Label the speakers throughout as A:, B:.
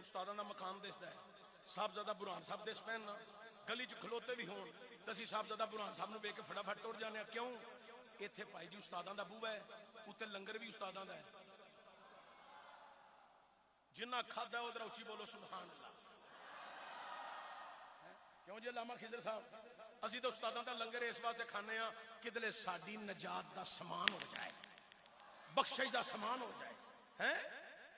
A: استاداں دا مقام دسدا ہے. صاحبزادہ برہان صاحب دس پہن نا گلی چ کھلوتے بھی ہون تے اسی صاحبزادہ برہان صاحب نو ویکھ کے فٹافٹ ٹر جانے ہیں. کیوں؟ ایتھے بھائی جی استاداں دا بوہا ہے, اوتے لنگر بھی استاداں دا ہے. جنہ کھادا ہے ادھر اچھی بولو سبحان اللہ. کیوں جی علامہ خضر صاحب اسی تو استاداں دا لنگر اس واسطے کھانے ہاں کدلے ساڈی نجات دا سامان ہو جائے, بخشش دا سامان ہو جائے. ہیں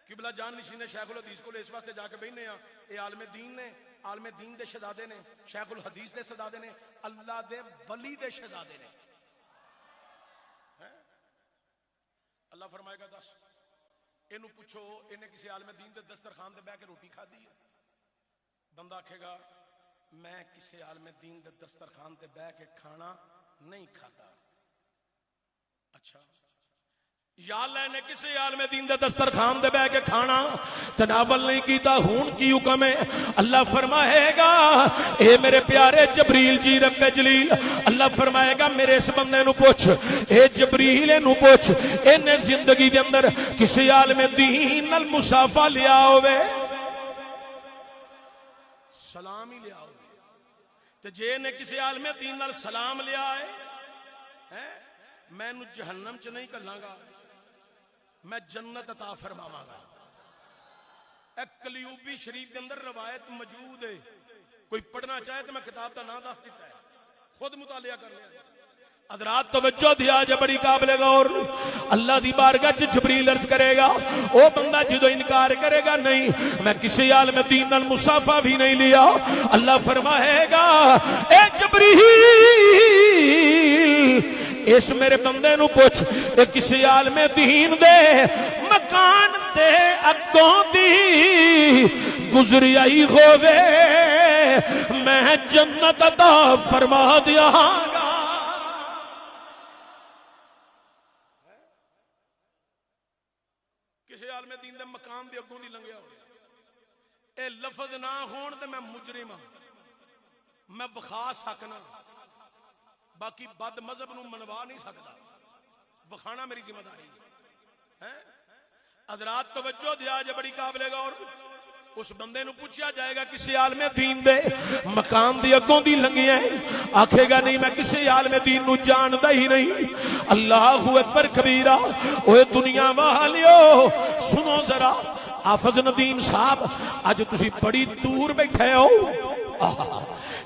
A: قبلہ جان نشین شیخ الحدیث کو اس واسطے جا کے بیٹھنے ہاں. اے عالم دین نے, عالم دین دے شہزادے نے, شیخ الحدیث دے شہزادے نے, اللہ دے ولی دے شہزادے نے. اللہ فرمائے گا دس اینو پوچھو انہیں کسی عالم دین دے دسترخوان دے بیٹھ کے روٹی کھادی ہے؟ بندہ آکھے گا میں کسی عالم دین دے دسترخوان تے بیٹھ کے کھانا نہیں کھاتا. اچھا یا اللہ نے کسی عالم دین دے دسترخوان دے بیٹھ کے کھانا تناول نہیں کیتا, ہون کی حکم ہے؟ اللہ فرمائے گا اے میرے پیارے جبریل جی رب جلیل, اللہ فرمائے گا میرے اس بندے نو پوچھ, اے جبریل نو پوچھ انہیں زندگی دے اندر کسی عالم دین نال مصافہ لیا ہوئے, سلام ہی لیا ہوئے. تے جے نے کسی عالم دین نال سلام لیا ہے میں نو جہنم چ نہیں کلاں گا, میں جنت عطا فرماواں گا. ایک کلیوبی شریف کے اندر روایت موجود ہے, کوئی پڑھنا چاہے تو میں کتاب کا نام دس دیتا ہے, خود مطالعہ کر لیا. حضرات توجہ دیا جے بڑی قابل غور. اللہ دی بارگاہ چ جبریل عرض کرے گا او بندہ جدو انکار کرے گا نہیں میں کسی عالم دین نال مصافہ بھی نہیں لیا, اللہ فرمائے گا اے جبریل اس میرے بندے نو پوچھ اے کسی عالم دین دے مکان دے اگوں دی گزری آئی ہووے میں جنت عطا فرما دیا گا. کسی عالم دین دے مقام دے اگوں دی لنگیا ہو اے لفظ نہ ہون تے میں مجرم ہاں, میں بخا سکنا, باقی بد مذہب نو منوا نہیں سکتا, بخانا میری ذمہ داری ہے. حضرات توجہ دیا جے بڑی قابل غور. اس بندے نو پوچھا جائے گا کسی عالم دین دے مقام دی اگوں دی لنگی ہے, آکھے گا نہیں میں کسی عالم دین نو جاندا ہی نہیں. اللہ اکبر کبیرہ. اوے دنیا والیو سنو ذرا, حافظ ندیم صاحب اج تسی بڑی دور بیٹھے ہو,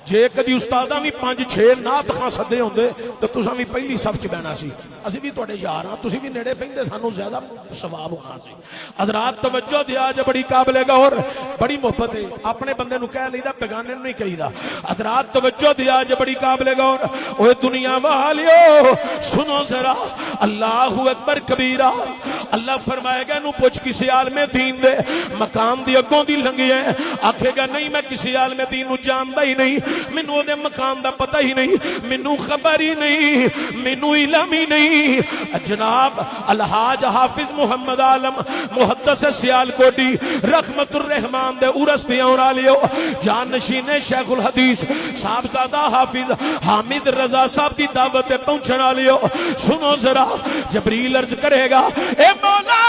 A: جے کدی استاداں بھی 5-6 نعت خاں سدے ہوندے تے تساں بھی پہلی صف چ بہنا سی, اسی بھی تواڈے یار ہاں, تسی بھی نیڑے پیندے سانو زیادہ ثواب ہونا سی. حضرات توجہ دیا جے بڑی قابل غور, بڑی محبت ہے اپنے بندے نو کہہ لئیدا بیگانے نو نہیں کہیدا. حضرات توجہ دیا جے بڑی قابل غور. اوے دنیا والیو سنو ذرا, اللہ اکبر کبیرہ. اللہ فرمائے گا نو پوچھ کسی عالم دین دے مقام دی اگوں دی لنگی ہے, آکھے گا نہیں میں کسی عالم دین نو جاندا ہی نہیں, مینوں دے مقام دا پتہ ہی نہیں, مینوں خبر ہی نہیں, مینوں علم ہی نہیں. جناب الحاج حافظ محمد عالم محدث سیالکوٹی رحمت الرحمان دے عرس تے آن والیو, جان نشین شیخ الحدیث صاحبزادہ حافظ حامد رضا صاحب دی دعوت تے پہنچن والیو, سنو ذرا. جبریل عرض کرے گا اے مولا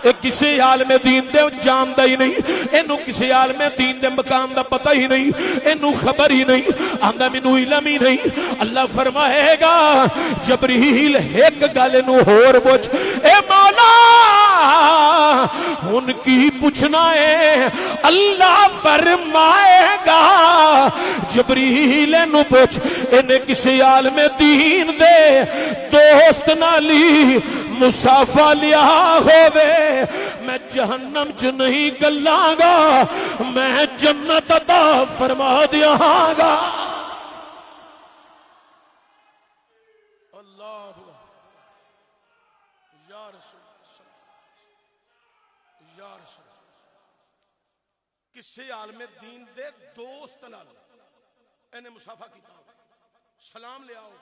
A: اے کسی عالم دین دے جاندا ہی نہیں, اینو کسی عالم دین دے مقام دا پتہ ہی نہیں, اینو خبر ہی نہیں, آندا مینوں علم ہی نہیں. اللہ فرمائے گا جبریل ایک گل نو ہور پوچھ, اے مولا ہن کی پوچھنا ہے؟ اللہ فرمائے گا جبریل نو پوچھ اینے کسی عالم دین دے دوست نالی مصافہ لیا ہووے میں جہنم چ نہیں گلاں گا, میں جنت عطا فرما دیا گا. اللہ یا رسول یا رسول کسی عالم دین دے دوست نال انہیں مصافہ کیتا ہو, سلام لیا ہو.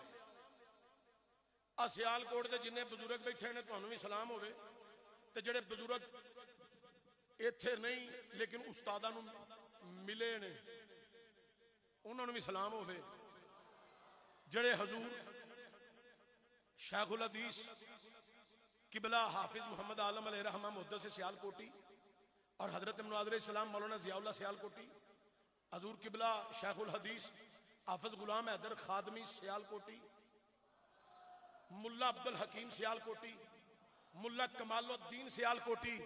A: سیال کوٹ دے جنہیں بزرگ بیٹھے نے تانوں بھی سلام ہوئے, تے جڑے بزرگ ایتھے نہیں لیکن استاداں نوں ملے نے انہوں نے بھی سلام ہوئے. جڑے حضور شیخ الحدیث قبلہ حافظ محمد عالم علیہ رحمہ محدث سیال کوٹی اور حضرت مناظر اسلام مولانا ضیاء اللہ سیال کوٹی، حضور قبلہ شیخ الحدیث حافظ غلام حیدر خادمی سیال کوٹی، ملا عبد الحکیم سیال کوٹی، ملا کمال الدین سیال کوٹی،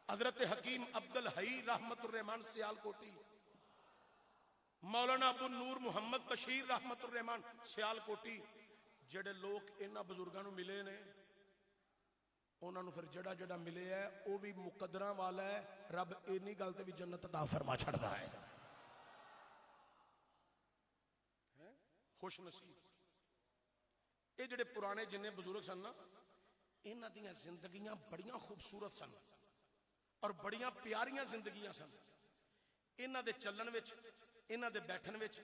A: حضرت حکیم عبد الحی رحمت الرحمان سیال کوٹی، مولانا ابو نور محمد بشیر رحمت الرحمان سیال کوٹی، جڑے لوگ انہاں بزرگاں نو ملے نے انہاں نو پھر جڑا جڑا ملے ہے وہ بھی مقدراں والا ہے، رب اینی گل تے بھی جنت عطا فرما چھڑدا ہے۔ خوش نصیب یہ جڑے پرانے جنہیں بزرگ سن نا، انہاں دیاں زندگیاں بڑیاں خوبصورت سن اور بڑیاں پیاریاں زندگیاں سن۔ انہاں دے چلن وچ، انہاں دے بیٹھن وچ،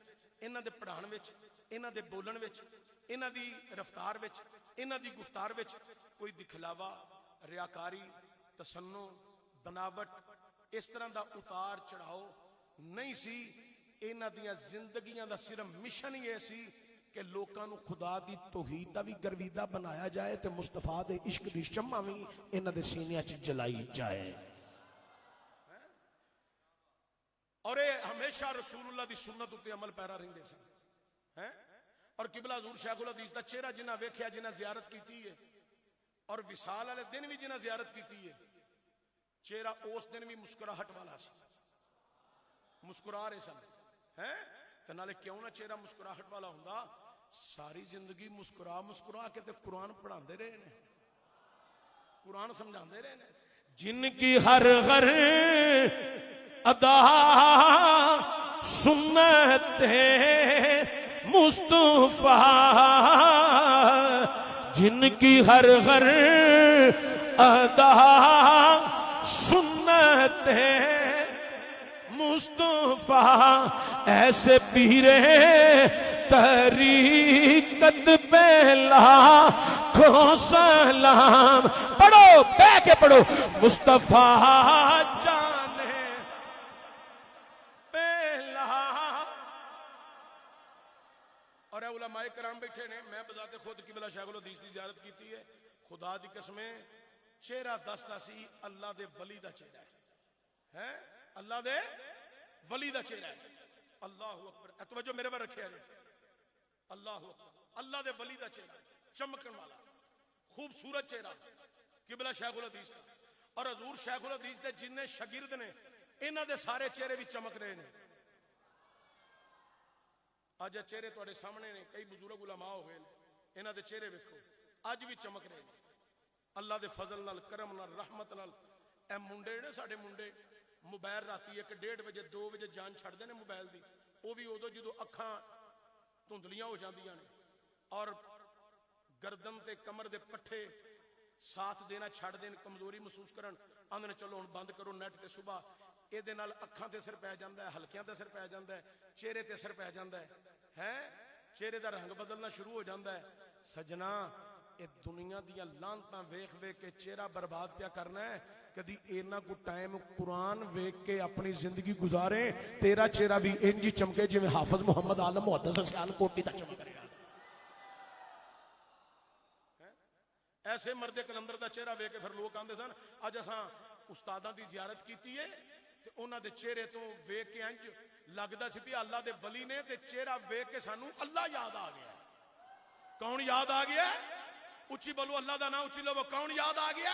A: انہاں دے پڑھان وچ، انہاں دے بولن وچ، انہاں دی رفتار وچ، انہاں دی گفتار وچ کوئی دکھلاوا، ریاکاری، تصنع، بناوٹ اس طرح دا اتار چڑھاؤ نہیں سی۔ انہاں دیاں زندگیاں دا صرف مشن یہ سی کہ لوکاں نو خدا دی توحید دا بھی گرویدہ بنایا جائے تے مصطفیٰ دے عشق دی شمع بھی انہاں دے سینیاں چ جلائی جائے، اور اے ہمیشہ رسول اللہ دی سنت اتے عمل پیرا رہندے سن۔ اور قبلہ حضور شیخ الحدیث دا چہرہ جنہاں ویکھیا، جنہاں زیارت کیتی ہے، اور وصال والے دن بھی جنہاں زیارت کیتی ہے، چہرہ اس دن بھی مسکراہٹ والا سی، مسکرا رہے سن۔ تے نالے کیوں نہ چہرہ مسکراہٹ والا ہوندا، ساری زندگی مسکرا مسکرا کے تے قرآن پڑھاندے رہے نے، قرآن سمجھاندے رہے نے۔ جن کی ہر غر ادا سنت مصطفیٰ، جن کی ہر غر ادا سنت مصطفیٰ، ایسے پیرے طریقت پہ لاکھوں سلام۔ پڑھو بے کے پڑھو، مصطفیٰ جانے پہلا۔ اور علماء کرام بیٹھے نے، میں بذات خود قبلہ شیخ الحدیث دی زیارت کیتی ہے، خدا دی قسمیں چہرہ دستا سی اللہ دے ولی دا چہرہ ہے، اللہ دے ولی دا چہرہ ہے۔ اللہ اکبر، توجہ میرے پر رکھے جائے، اللہ اکبر، اللہ دے ولی دا چہرہ چمکن والا خوبصورت چہرہ قبلہ شیخ الحدیث دا۔ اور حضور شیخ الحدیث دے جننے شاگرد نے انہاں دے سارے چہرے بھی چمک رہے ہیں۔ آج چہرے تواڈے سامنے نے، کئی بزرگ علماء ہو گئے انہاں دے چہرے ویکھو اج بھی چمک رہے ہیں اللہ دے فضل نال، کرم نال، رحمت نال۔ اے منڈے نے ساڈے منڈے موبائل راتی 1:30 بجے 2 بجے جان چھڑ دے نے موبائل دی، وہ بھی ادو جدو اکھاں دھندلیاں ہو جاندیاں نے اور گردن تے کمر دے پٹھے ساتھ دینا چھڑ دین، کمزوری محسوس کرن، آندے نے چلو ہن بند کرو نیٹ تے صبح، اے دے نال اکھاں تے اثر پے جاندا ہے، ہلکیاں تے اثر پے جاندا ہے، چہرے تے اثر پے جاندا ہے، چہرے دا رنگ بدلنا شروع ہو جاندا ہے۔ سجنا اے دنیا دیاں لعنتاں ویکھ ویکھ کے چہرہ برباد پیا کرنا ہے، کدی اینا کو ٹائم قرآن ویکھ کے اپنی زندگی گزارے، تیرا چہرہ بھی انجی چمکے جویں حافظ محمد عالم محدث سیال کوٹی دا چمک رہا۔ ایسے مرد کلندر دا چہرہ ویکھ کے پھر لوگ آندے سن اج اساں استاداں دی زیارت کیتی ہے تے انہاں دے چہرے تو ویکھ کے انج لگدا سی بھی اللہ دے ولی نے، تے چہرہ ویکھ کے سانو اللہ یاد آ گیا۔ کون یاد آ گیا؟ اچھی بولو اللہ دا نام اچھی لو، کون یاد آ گیا؟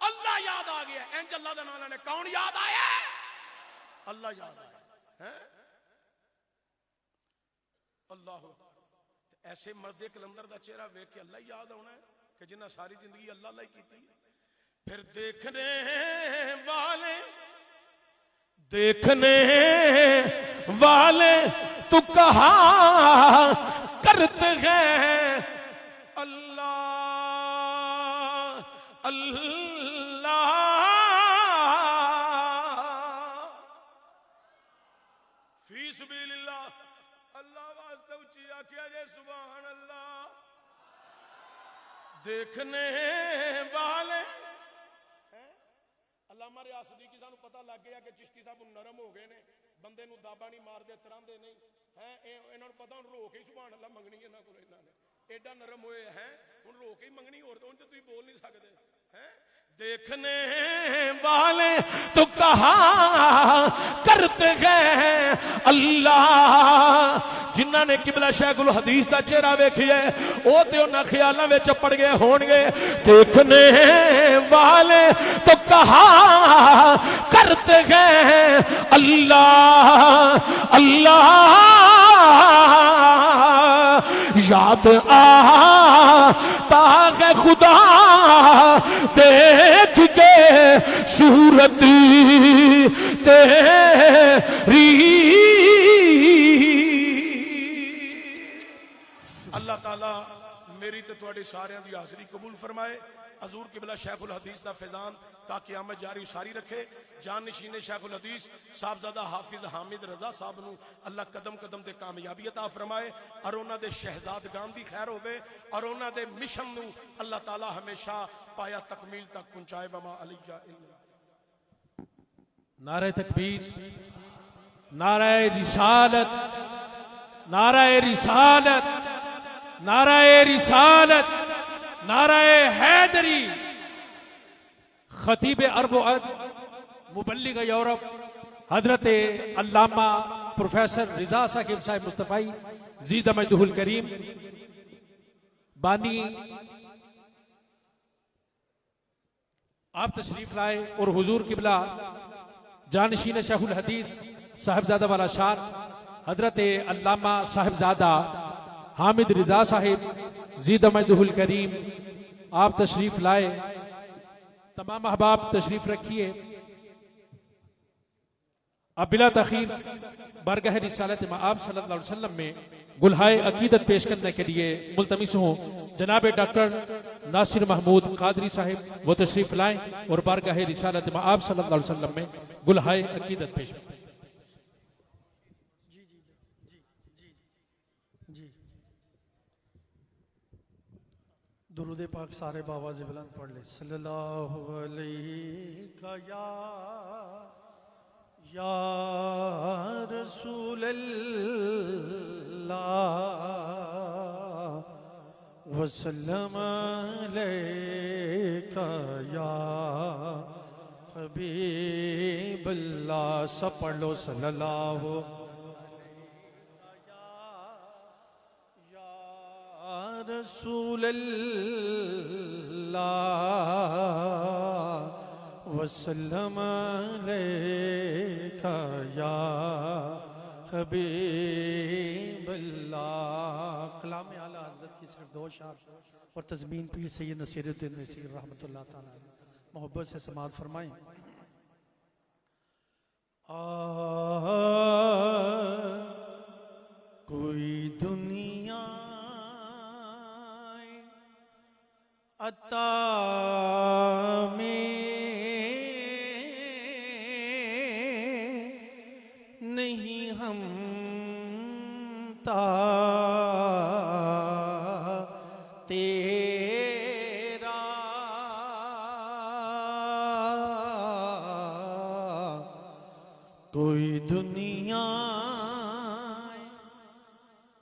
A: اللہ یاد آ گیا۔ انج اللہ دا نام لینے، کون یاد آیا؟ اللہ یاد آیا۔ اللہ ایسے مرد کلندر دا چہرہ ویکھ کے اللہ یاد ہونا ہے کہ جنہ ساری زندگی اللہ اللہ ہی کیتی۔ پھر دیکھنے والے تو کہا کرتے ہیں اللہ اللہ، فی سبیل اللہ، اللہ واسطے اچھی آکھیا جے سبحان اللہ۔ دیکھنے والے علامہ ریاض صدیقی سانو پتہ لگ گیا کہ چشتی صاحب نرم ہو گئے نے، بندے نو دابا نہیں مار دے، تراندے نہیں ہیں، انہاں نو پتہ ہن رو کے سبحان اللہ منگنی انہاں کول، انہاں نے ایڈا نرم ہوئے ہیں ہن رو کے منگنی، اور اون تے تسی بول نہیں سکدے ہیں۔ دیکھنے والے تو کہا کرتے ہیں اللہ، جنہاں نے قبلہ شیخ الحدیث دا چہرہ ویکھیا او تے انہاں خیالاں وچ پڑ گئے ہون گے. دیکھنے والے تو کہا کرتے ہیں اللہ اللہ، یاد آتا ہے خدا دیکھ کے صورت تیری. اللہ تعالیٰ میری تے تواڈے ساریاں دی حاضری قبول فرمائے. حضور قبلہ شیخ الحدیث دا فیضان تا قیامت جاری ساری رکھے. جان نشین شیخ الحدیث صاحبزادہ حافظ حامد رضا صاحب نو اللہ قدم قدم دے کامیابی عطا فرمائے اور انہاں دے شہزادگان دی خیر ہوے اور انہاں دے مشن نو اللہ تعالی ہمیشہ پایا تکمیل تک پہنچائے. وما علی الا.
B: نعرہ تکبیر، نعرہ رسالت، نعرہ رسالت، نعرہ رسالت، نعرہ حیدری. خطیب عرب و عجم، مبلغ یورپ حضرت علامہ پروفیسر رضا ثاقب صاحب مصطفی زید مجدہ الکریم بانی آپ تشریف لائے اور حضور قبلہ جانشین شیخ الحدیث صاحبزادہ والا شان حضرت علامہ صاحبزادہ حامد رضا صاحب زید مجدہ الکریم آپ تشریف لائے. تمام احباب تشریف رکھیے. اب بلا تاخیر بارگاہ رسالت مآب صلی اللہ علیہ وسلم میں گلہائے عقیدت پیش کرنے کے لیے ملتمس ہوں جناب ڈاکٹر ناصر محمود قادری صاحب وہ تشریف لائیں اور بارگاہ رسالت مآب صلی اللہ علیہ وسلم میں گلہائے عقیدت پیش کریں.
C: درود پاک سارے باواز بلند پڑھ لے. صلی اللہ علیہ یا رسول اللہ وسلم علیکہ یا حبیب اللہ. سب پڑھ لو صلی اللہ رسول اللہ وسلم علیکہ یا حبیب اللہ. کلام اعلی حضرت کی صرف دو اشعار اور تضمین پیر سید نصیر الدین نصیر رحمۃ اللہ تعالی محبت سے سماعت فرمائیں. کوئی دنیا عطا میں نہیں ہم تا تیرا کوئی دنیا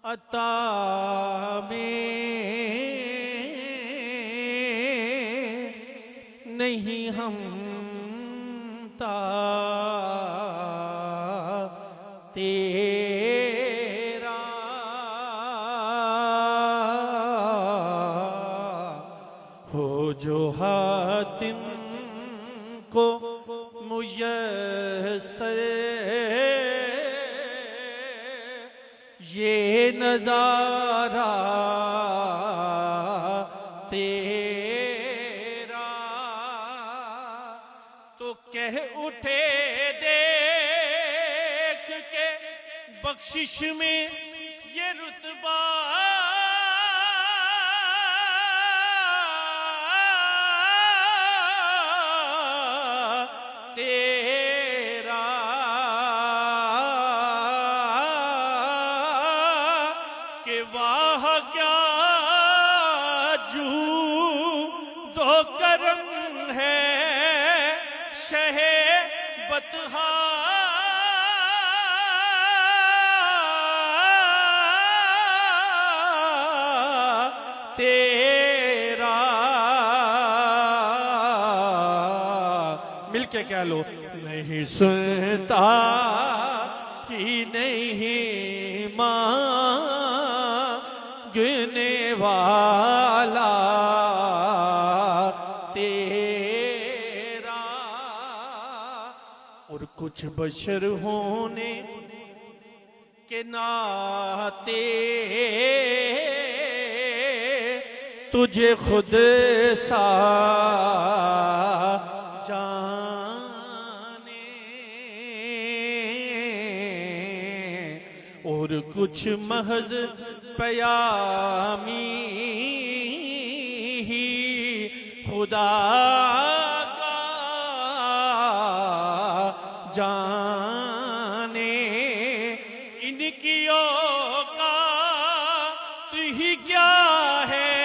C: عطا میں نہیں ہم تا تیرا ہو جو حاتم کو میسر یہ نظارہ اٹھے دیکھ کے بخشش میں یہ رتبہ تیرا کہ واہ کیا جود و کرم ہے شہ بطحا تیرا کے کہہ لو نہیں سنتا ہی نہیں مانگنے والا تیرا، اور کچھ بشر ہونے کے ناطے تجھے خود سا جانے، اور کچھ محض پیامی ہی خدا کا جانے، ان کی اوقات ہی کیا ہے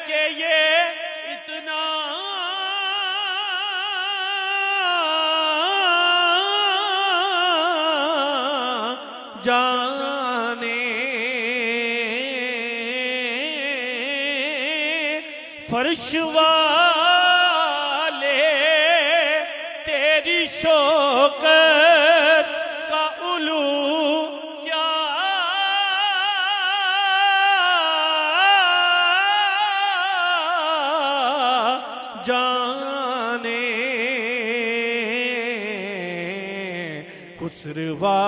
C: کہ یہ اتنا جانے، فرش والے تیری شوکت کا علو کیا جانے، خسروا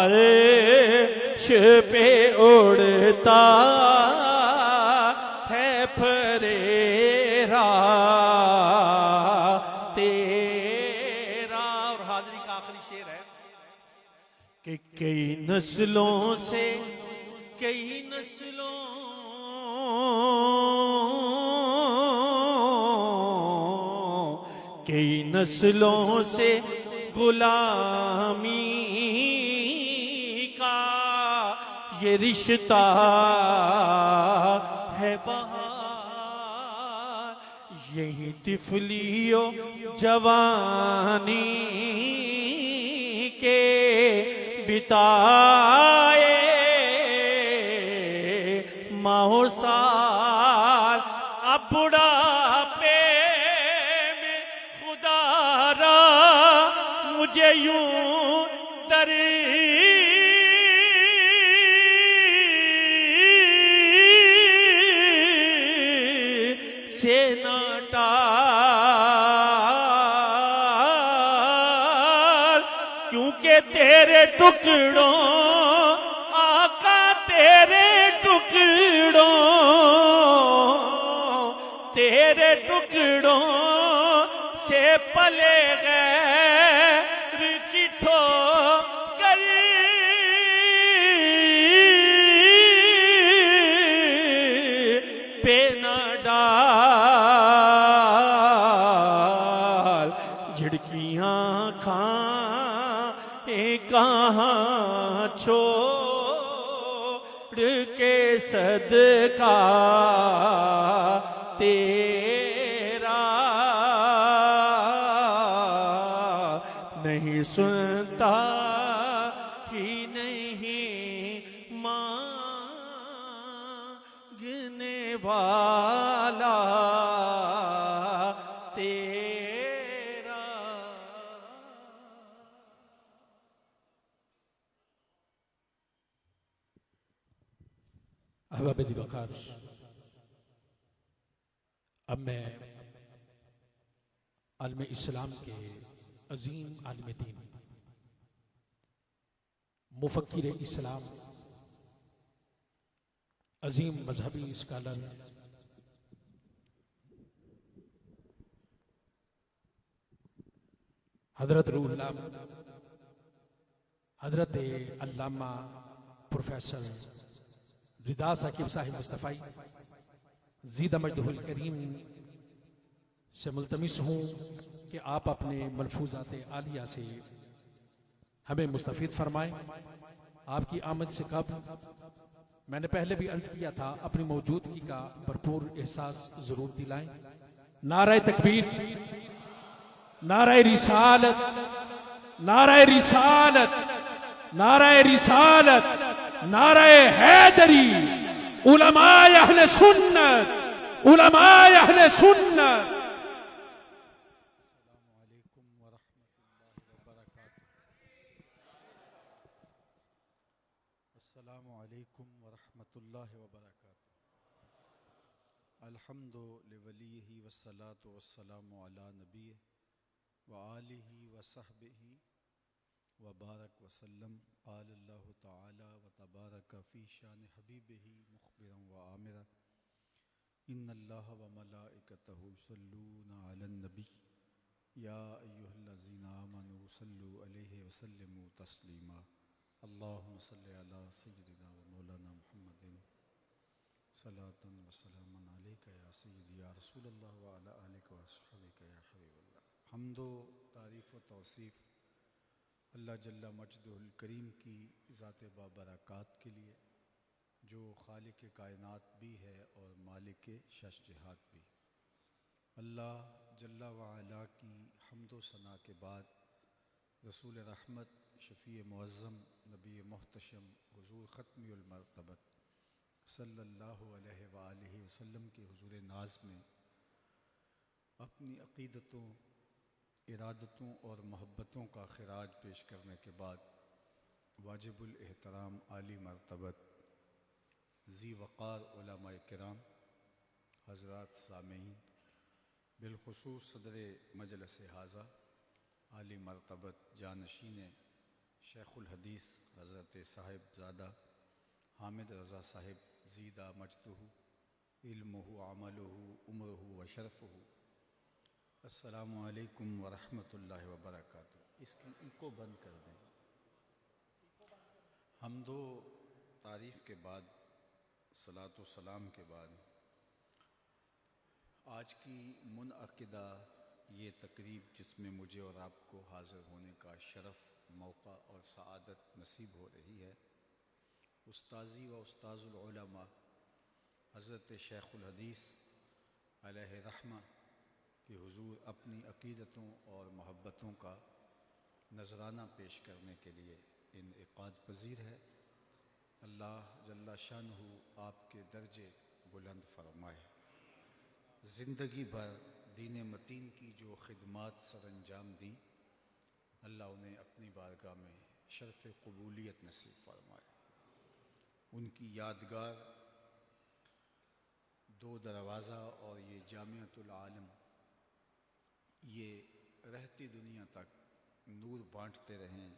C: عرش پہ اڑتا ہے پھریرا تیرا، اور حاضری کا آخری شعر ہے کہ کئی نسلوں سے کئی نسلوں سے غلامی کا یہ رشتہ ہے بہار، یہی طفلی و جوانی کے بتائے ماہ و سال، اب بڑھاپے میں خدا را مجھے یوں در سے نہ ٹال، کیونکہ تیرے ٹکڑوں آقا تیرے ٹکڑوں سے پلے غیر کی ٹھوکر پہ نہ ڈال، جھڑکیاں کھائیں کہاں چھوڑ کے صدقہ تیرا، نہیں سنتا ہی نہیں مانگنے والا تیرا۔
B: احباب دی وقار، اب میں عالم اسلام کے عظیم عالم دین، مفکر اسلام، عظیم مذہبی اسکالر، حضرت روح اللہ حضرت علامہ پروفیسر رضا ثاقب صاحب مصطفی زیدہ مجدہ الکریم سے ملتمس ہوں کہ آپ اپنے ملفوظات عالیہ سے ہمیں مستفید فرمائیں۔ آپ کی آمد سے قبل میں نے پہلے بھی عرض کیا تھا، اپنی موجودگی کا بھرپور احساس ضرور دلائیں۔ نعرہ تکبیر، نعرہ رسالت، نعرہ رسالت، نعرہ رسالت، نعرہ حیدری، علماء اہل سنت، علماء اہل سنت۔
D: السلام علیکم ورحمۃ اللہ وبرکاتہ۔ الحمد لولیہ والصلاة والسلام علی نبیہ وآلہ وصحبہ وبارک وسلم۔ قال اللہ تعالی وتبارک فی شان حبیبہ مخبرا وآمرا ان اللہ وملائکتہ یصلون علی النبی یا ایہا الذین آمنوا صلوا علیہ وسلموا تسلیما۔ اللہم صلی علی سیدنا و مولانا محمد صلاۃ و سلاما علیک یا سیدی یا رسول اللہ وعلی آلک و اصحابک یا حبیب اللہ۔ حمد و تعریف و توصیف اللہ جل مجدہ الکریم کی ذات بابرکات کے لیے، جو خالق کائنات بھی ہے اور مالک شش جہات بھی۔ اللہ جل وعلا کی حمد و ثنا کے بعد رسول رحمت، شفیع معظم، نبی محتشم، حضور ختمی المرتبت صلی اللہ علیہ وآلہ وسلم کے حضور ناز میں اپنی عقیدتوں، ارادتوں اور محبتوں کا خراج پیش کرنے کے بعد واجب الاحترام عالی مرتبت ذی وقار علماء کرام، حضرات سامعین، بالخصوص صدر مجلس حاضہ عالی مرتبت جانشین شیخ الحدیث حضرت صاحب زادہ حامد رضا صاحب زیدہ مجدہ علمہ عملہ عمرہ و شرفہ، السلام علیکم ورحمۃ اللہ وبرکاتہ۔ ان کو بند کر دیں۔ حمد و تعریف کے بعد، صلاۃ و سلام کے بعد، آج کی منعقدہ یہ تقریب جس میں مجھے اور آپ کو حاضر ہونے کا شرف، موقع اور سعادت نصیب ہو رہی ہے، استاذی و استاذ العلماء حضرت شیخ الحدیث علیہ رحمہ کہ حضور اپنی عقیدتوں اور محبتوں کا نذرانہ پیش کرنے کے لیے انعقاد پذیر ہے۔ اللہ جل شانہ آپ کے درجے بلند فرمائے۔ زندگی بھر دین متین کی جو خدمات سر انجام دی، اللہ انہیں اپنی بارگاہ میں شرف قبولیت نصیب فرمائے۔ ان کی یادگار دو دروازہ اور یہ جامعۃ العالم یہ رہتی دنیا تک نور بانٹتے رہیں،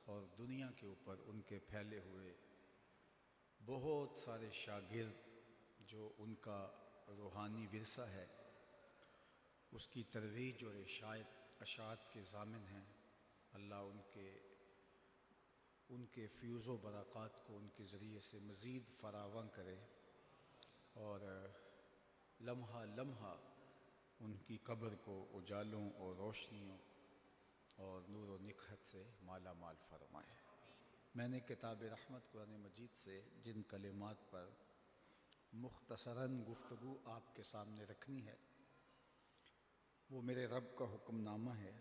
D: اور دنیا کے اوپر ان کے پھیلے ہوئے بہت سارے شاگرد جو ان کا روحانی ورثہ ہے، اس کی ترویج اور اشاعت کے ضامن ہیں، اللہ ان کے فیوز و برکات کو ان کے ذریعے سے مزید فراوان کرے، اور لمحہ لمحہ ان کی قبر کو اجالوں اور روشنیوں اور نور و نکھت سے مالا مال فرمائے۔ میں نے کتاب رحمت قرآن مجید سے جن کلمات پر مختصراً گفتگو آپ کے سامنے رکھنی ہے، وہ میرے رب کا حکم نامہ ہے۔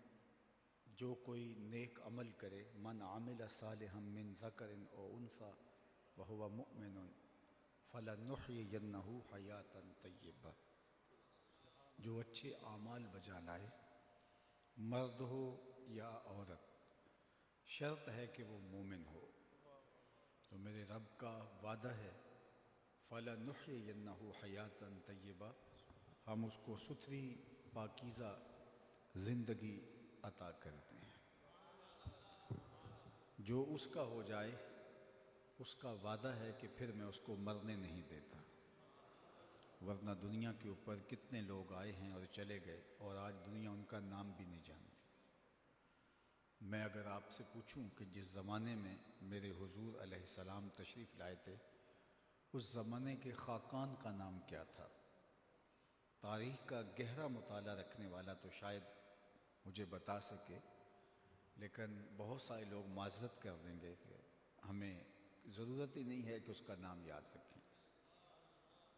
D: جو کوئی نیک عمل کرے، من عمل صالحا من ذکر او انثی وہو مؤمن فلنحیینہ حیاۃ طیبہ، جو اچھے اعمال بجا لائے، مرد ہو یا عورت، شرط ہے کہ وہ مومن ہو۔ تو میرے رب کا وعدہ ہے، فَلَنُحْيِيَنَّهُ حَيَاةً طَيِّبَةً، ہم اس کو ستھری پاکیزہ زندگی عطا کرتے ہیں۔ جو اس کا ہو جائے، اس کا وعدہ ہے کہ پھر میں اس کو مرنے نہیں دیتا، ورنہ دنیا کے اوپر کتنے لوگ آئے ہیں اور چلے گئے، اور آج دنیا ان کا نام بھی نہیں جانتی۔ میں اگر آپ سے پوچھوں کہ جس زمانے میں میرے حضور علیہ السلام تشریف لائے تھے، اس زمانے کے خاقان کا نام کیا تھا، تاریخ کا گہرا مطالعہ رکھنے والا تو شاید مجھے بتا سکے، لیکن بہت سارے لوگ معذرت کر دیں گے کہ ہمیں ضرورت ہی نہیں ہے کہ اس کا نام یاد رکھیں۔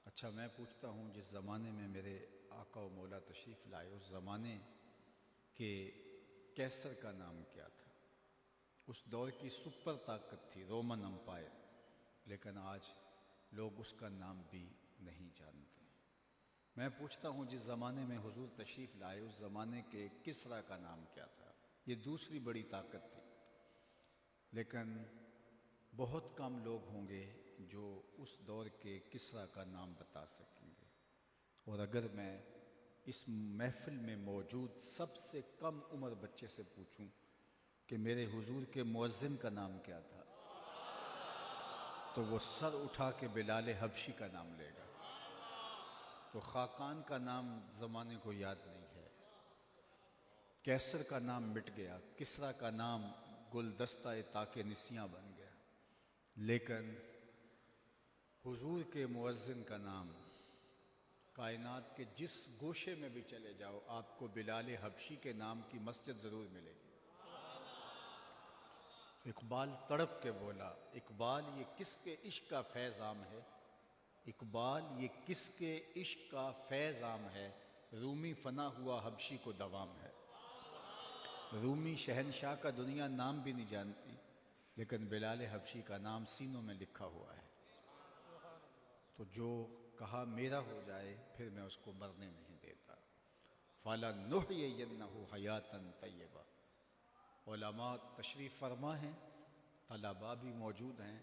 D: اچھا، میں پوچھتا ہوں، جس زمانے میں میرے آقا و مولا تشریف لائے، اس زمانے کے کیسر کا نام کیا تھا؟ اس دور کی سپر طاقت تھی رومن امپائر، لیکن آج لوگ اس کا نام بھی نہیں جانتے۔ میں پوچھتا ہوں، جس زمانے میں حضور تشریف لائے، اس زمانے کے کسریٰ کا نام کیا تھا؟ یہ دوسری بڑی طاقت تھی، لیکن بہت کم لوگ ہوں گے جو اس دور کے کسریٰ کا نام بتا سکیں گے، اور اگر میں اس محفل میں موجود سب سے کم عمر بچے سے پوچھوں کہ میرے حضور کے مؤذن کا نام کیا تھا، تو وہ سر اٹھا کے بلال حبشی کا نام لے گا۔ تو خاقان کا نام زمانے کو یاد نہیں ہے، کیسر کا نام مٹ گیا، کسریٰ کا نام گلدستہ طاق نسیاں بن گیا، لیکن حضور کے مؤذن کا نام کائنات کے جس گوشے میں بھی چلے جاؤ آپ کو بلال حبشی کے نام کی مسجد ضرور ملے گی۔ اقبال تڑپ کے بولا، اقبال یہ کس کے عشق کا فیض عام ہے، اقبال یہ کس کے عشق کا فیض عام ہے، رومی فنا ہوا حبشی کو دوام ہے۔ رومی شہنشاہ کا دنیا نام بھی نہیں جانتی، لیکن بلال حبشی کا نام سینوں میں لکھا ہوا ہے۔ تو جو کہا میرا ہو جائے پھر میں اس کو مرنے نہیں دیتا۔ فَلَنُحْيِيَنَّهُ حَيَاةً طَيِّبَةً۔ علماء تشریف فرما ہیں، طلباء بھی موجود ہیں۔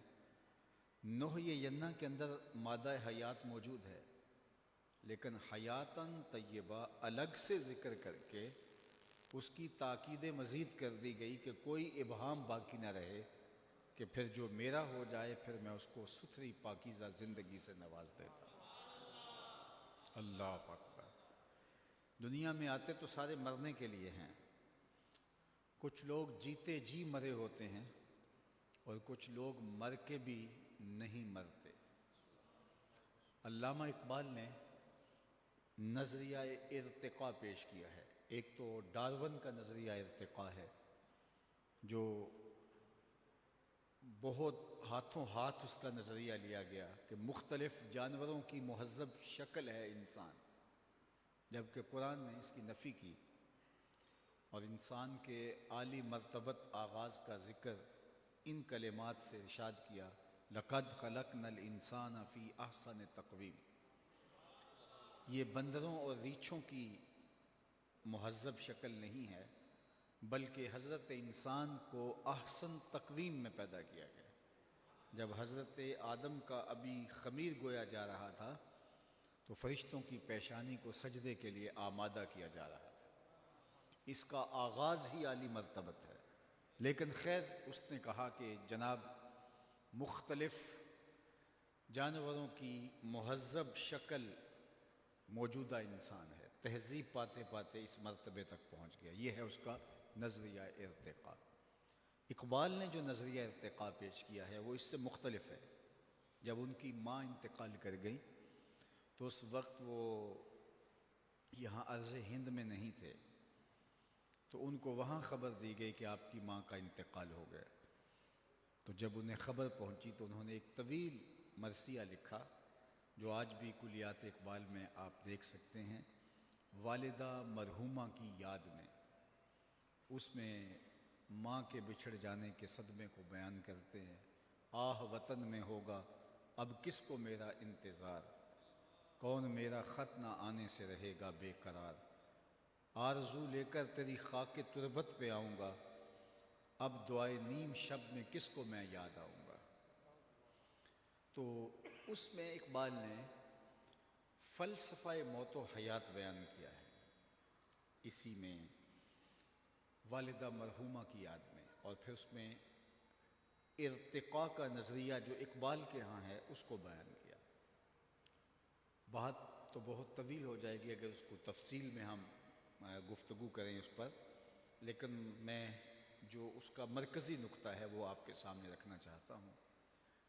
D: نحیینہ کے اندر مادہ حیات موجود ہے، لیکن حیاتاً طیبہ الگ سے ذکر کر کے اس کی تاکید مزید کر دی گئی کہ کوئی ابہام باقی نہ رہے کہ پھر جو میرا ہو جائے پھر میں اس کو ستھری پاکیزہ زندگی سے نواز دیتا ہوں۔ اللہ اکبر۔ دنیا میں آتے تو سارے مرنے کے لیے ہیں، کچھ لوگ جیتے جی مرے ہوتے ہیں اور کچھ لوگ مر کے بھی نہیں مرتے۔ علامہ اقبال نے نظریہ ارتقاء پیش کیا ہے۔ ایک تو ڈارون کا نظریہ ارتقاء ہے جو بہت ہاتھوں ہاتھ اس کا نظریہ لیا گیا کہ مختلف جانوروں کی مہذب شکل ہے انسان، جبکہ قرآن نے اس کی نفی کی اور انسان کے عالی مرتبت آغاز کا ذکر ان کلمات سے ارشاد کیا، لَقَدْ خَلَقْنَا الْإِنسَانَ فِي أَحْسَنِ تَقْوِيمٍ۔ یہ بندروں اور ریچھوں کی مہذب شکل نہیں ہے، بلکہ حضرت انسان کو احسن تقویم میں پیدا کیا گیا۔ جب حضرت آدم کا ابھی خمیر گویا جا رہا تھا تو فرشتوں کی پیشانی کو سجدے کے لیے آمادہ کیا جا رہا تھا۔ اس کا آغاز ہی عالی مرتبت ہے، لیکن خیر اس نے کہا کہ جناب مختلف جانوروں کی مہذب شکل موجودہ انسان ہے، تہذیب پاتے پاتے اس مرتبے تک پہنچ گیا۔ یہ ہے اس کا نظریہ ارتقاء۔ اقبال نے جو نظریہ ارتقاء پیش کیا ہے وہ اس سے مختلف ہے۔ جب ان کی ماں انتقال کر گئی تو اس وقت وہ یہاں ارض ہند میں نہیں تھے، تو ان کو وہاں خبر دی گئی کہ آپ کی ماں کا انتقال ہو گیا۔ تو جب انہیں خبر پہنچی تو انہوں نے ایک طویل مرثیہ لکھا جو آج بھی کلیات اقبال میں آپ دیکھ سکتے ہیں، والدہ مرحومہ کی یاد میں۔ اس میں ماں کے بچھڑ جانے کے صدمے کو بیان کرتے ہیں۔ آہ وطن میں ہوگا اب کس کو میرا انتظار، کون میرا خط نہ آنے سے رہے گا بے قرار، آرزو لے کر تیری خاک تربت پہ آؤں گا، اب دعائے نیم شب میں کس کو میں یاد آؤں گا۔ تو اس میں اقبال نے فلسفہ موت و حیات بیان کیا ہے، اسی میں والدہ مرحومہ کی یاد میں، اور پھر اس میں ارتقاء کا نظریہ جو اقبال کے ہاں ہے اس کو بیان کیا۔ بات تو بہت طویل ہو جائے گی اگر اس کو تفصیل میں ہم گفتگو کریں اس پر، لیکن میں جو اس کا مرکزی نقطہ ہے وہ آپ کے سامنے رکھنا چاہتا ہوں۔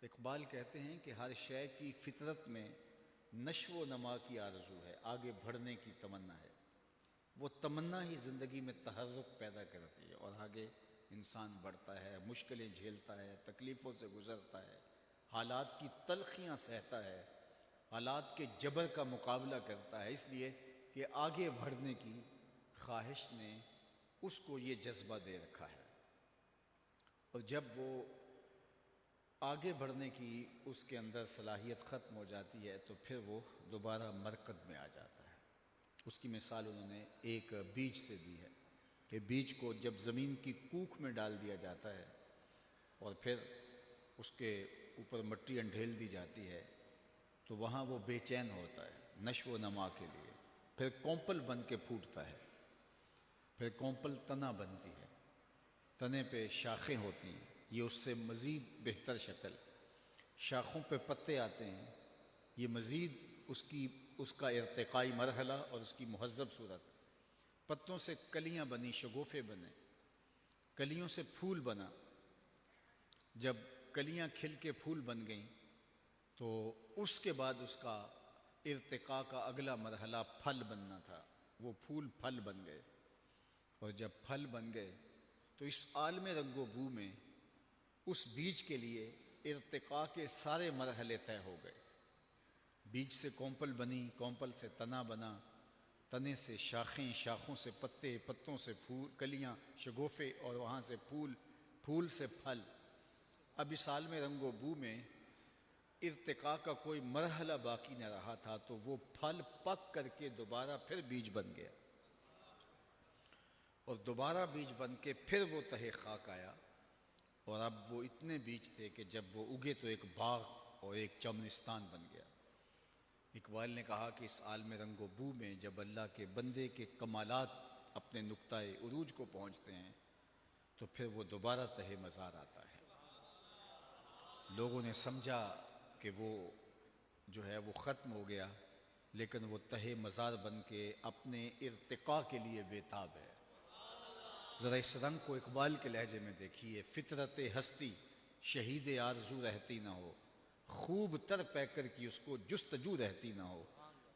D: اقبال کہتے ہیں کہ ہر شے کی فطرت میں نشو و نما کی آرزو ہے، آگے بڑھنے کی تمنا ہے، وہ تمنا ہی زندگی میں تحرک پیدا کرتی ہے اور آگے انسان بڑھتا ہے، مشکلیں جھیلتا ہے، تکلیفوں سے گزرتا ہے، حالات کی تلخیاں سہتا ہے، حالات کے جبر کا مقابلہ کرتا ہے، اس لیے کہ آگے بڑھنے کی خواہش نے اس کو یہ جذبہ دے رکھا ہے۔ اور جب وہ آگے بڑھنے کی اس کے اندر صلاحیت ختم ہو جاتی ہے تو پھر وہ دوبارہ مرکز میں آ جاتا ہے۔ اس کی مثال انہوں نے ایک بیج سے دی ہے کہ بیج کو جب زمین کی کوکھ میں ڈال دیا جاتا ہے اور پھر اس کے اوپر مٹی انڈھیل دی جاتی ہے تو وہاں وہ بے چین ہوتا ہے نشو و نما کے لیے، پھر کونپل بن کے پھوٹتا ہے، پھر کونپل تنا بنتی ہے، تنے پہ شاخیں ہوتی ہیں، یہ اس سے مزید بہتر شکل، شاخوں پہ پتے آتے ہیں، یہ مزید اس کا ارتقائی مرحلہ اور اس کی مہذب صورت، پتوں سے کلیاں بنی، شگوفے بنے، کلیوں سے پھول بنا، جب کلیاں کھل کے پھول بن گئیں تو اس کے بعد اس کا ارتقاء کا اگلا مرحلہ پھل بننا تھا، وہ پھول پھل بن گئے، اور جب پھل بن گئے تو اس عالم رنگ و بو میں اس بیج کے لیے ارتقاء کے سارے مرحلے طے ہو گئے۔ بیج سے کونپل بنی، کونپل سے تنا بنا، تنے سے شاخیں، شاخوں سے پتے، پتوں سے پھول، کلیاں، شگوفے، اور وہاں سے پھول، پھول سے پھل۔ اب اس عالم رنگ و بو میں ارتقاء کا کوئی مرحلہ باقی نہ رہا تھا، تو وہ پھل پک کر کے دوبارہ پھر بیج بن گیا، اور دوبارہ بیج بن کے پھر وہ تہہ خاک آیا، اور اب وہ اتنے بیج تھے کہ جب وہ اگے تو ایک باغ اور ایک چمنستان بن گیا۔ اقبال نے کہا کہ اس عالم رنگ و بو میں جب اللہ کے بندے کے کمالات اپنے نقطۂ عروج کو پہنچتے ہیں تو پھر وہ دوبارہ تہہ مزار آتا ہے۔ لوگوں نے سمجھا کہ وہ جو ہے وہ ختم ہو گیا، لیکن وہ تہہ مزار بن کے اپنے ارتقاء کے لیے بےتاب ہے۔ ذرا اس رنگ کو اقبال کے لہجے میں دیکھیے: فطرت ہستی شہید آرزو رہتی نہ ہو، خوب تر پیکر کی اس کو جستجو رہتی نہ ہو،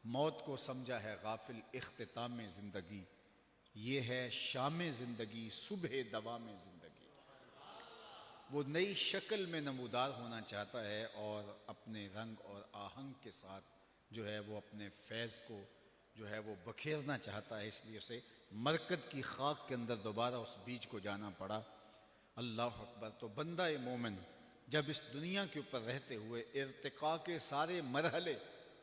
D: موت کو سمجھا ہے غافل اختتام زندگی، یہ ہے شام زندگی صبح دوام زندگی۔ وہ نئی شکل میں نمودار ہونا چاہتا ہے اور اپنے رنگ اور آہنگ کے ساتھ جو ہے وہ اپنے فیض کو جو ہے وہ بکھیرنا چاہتا ہے، اس لیے اسے مرکد کی خاک کے اندر دوبارہ اس بیج کو جانا پڑا۔ اللہ اکبر! تو بندہ مومن جب اس دنیا کے اوپر رہتے ہوئے ارتقاء کے سارے مرحلے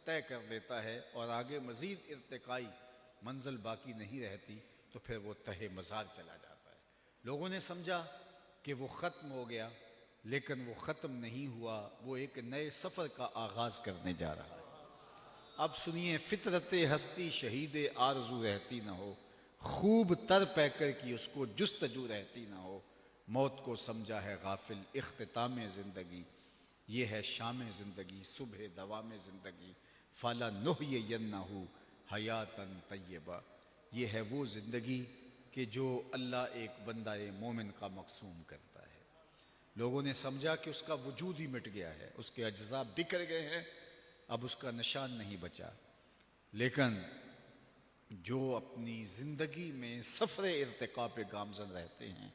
D: طے کر لیتا ہے اور آگے مزید ارتقائی منزل باقی نہیں رہتی تو پھر وہ تہہ مزار چلا جاتا ہے۔ لوگوں نے سمجھا کہ وہ ختم ہو گیا، لیکن وہ ختم نہیں ہوا، وہ ایک نئے سفر کا آغاز کرنے جا رہا ہے۔ اب سنیے: فطرت ہستی شہید آرزو رہتی نہ ہو، خوب تر پیکر کی اس کو جستجو رہتی نہ ہو، موت کو سمجھا ہے غافل اختتام زندگی، یہ ہے شام زندگی صبح دوام زندگی، فلا نحیینہ حیاتاً طیبہ، یہ ہے وہ زندگی کہ جو اللہ ایک بندہ مومن کا مقسوم کرتا ہے۔ لوگوں نے سمجھا کہ اس کا وجود ہی مٹ گیا ہے، اس کے اجزاء بکھر گئے ہیں، اب اس کا نشان نہیں بچا، لیکن جو اپنی زندگی میں سفر ارتقاء پہ گامزن رہتے ہیں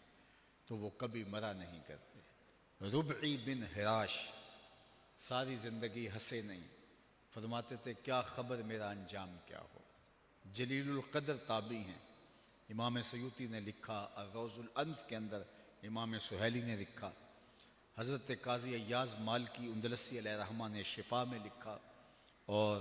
D: تو وہ کبھی مرا نہیں کرتے۔ ربعی بن حراش ساری زندگی ہنسے نہیں، فرماتے تھے کیا خبر میرا انجام کیا ہو۔ جلیل القدر تابعی ہیں، امام سیوطی نے لکھا، الروض الانف کے اندر امام سہیلی نے لکھا، حضرت قاضی ایاز مالکی اندلسی علیہ رحمہ نے شفا میں لکھا، اور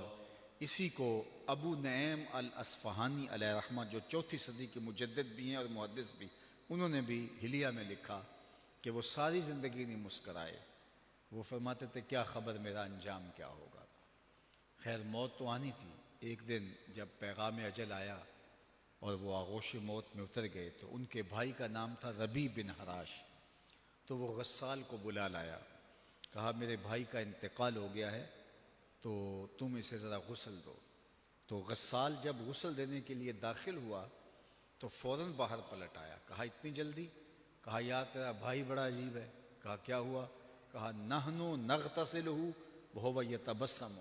D: اسی کو ابو نعیم الاصفہانی علیہ رحمہ جو 4 صدی کے مجدد بھی ہیں اور محدث بھی، انہوں نے بھی حلیہ میں لکھا کہ وہ ساری زندگی نہیں مسکرائے، وہ فرماتے تھے کیا خبر میرا انجام کیا ہوگا۔ خیر موت تو آنی تھی، ایک دن جب پیغام اجل آیا اور وہ آغوش موت میں اتر گئے تو ان کے بھائی کا نام تھا ربیع بن حراش، تو وہ غسال کو بلا لایا، کہا میرے بھائی کا انتقال ہو گیا ہے تو تم اسے ذرا غسل دو۔ تو غسال جب غسل دینے کے لیے داخل ہوا تو فوراً باہر پلٹ آیا، کہا اتنی جلدی؟ کہا یار تیرا بھائی بڑا عجیب ہے۔ کہا کیا ہوا؟ کہا نحنو نغتسلہ وہو یتبسم،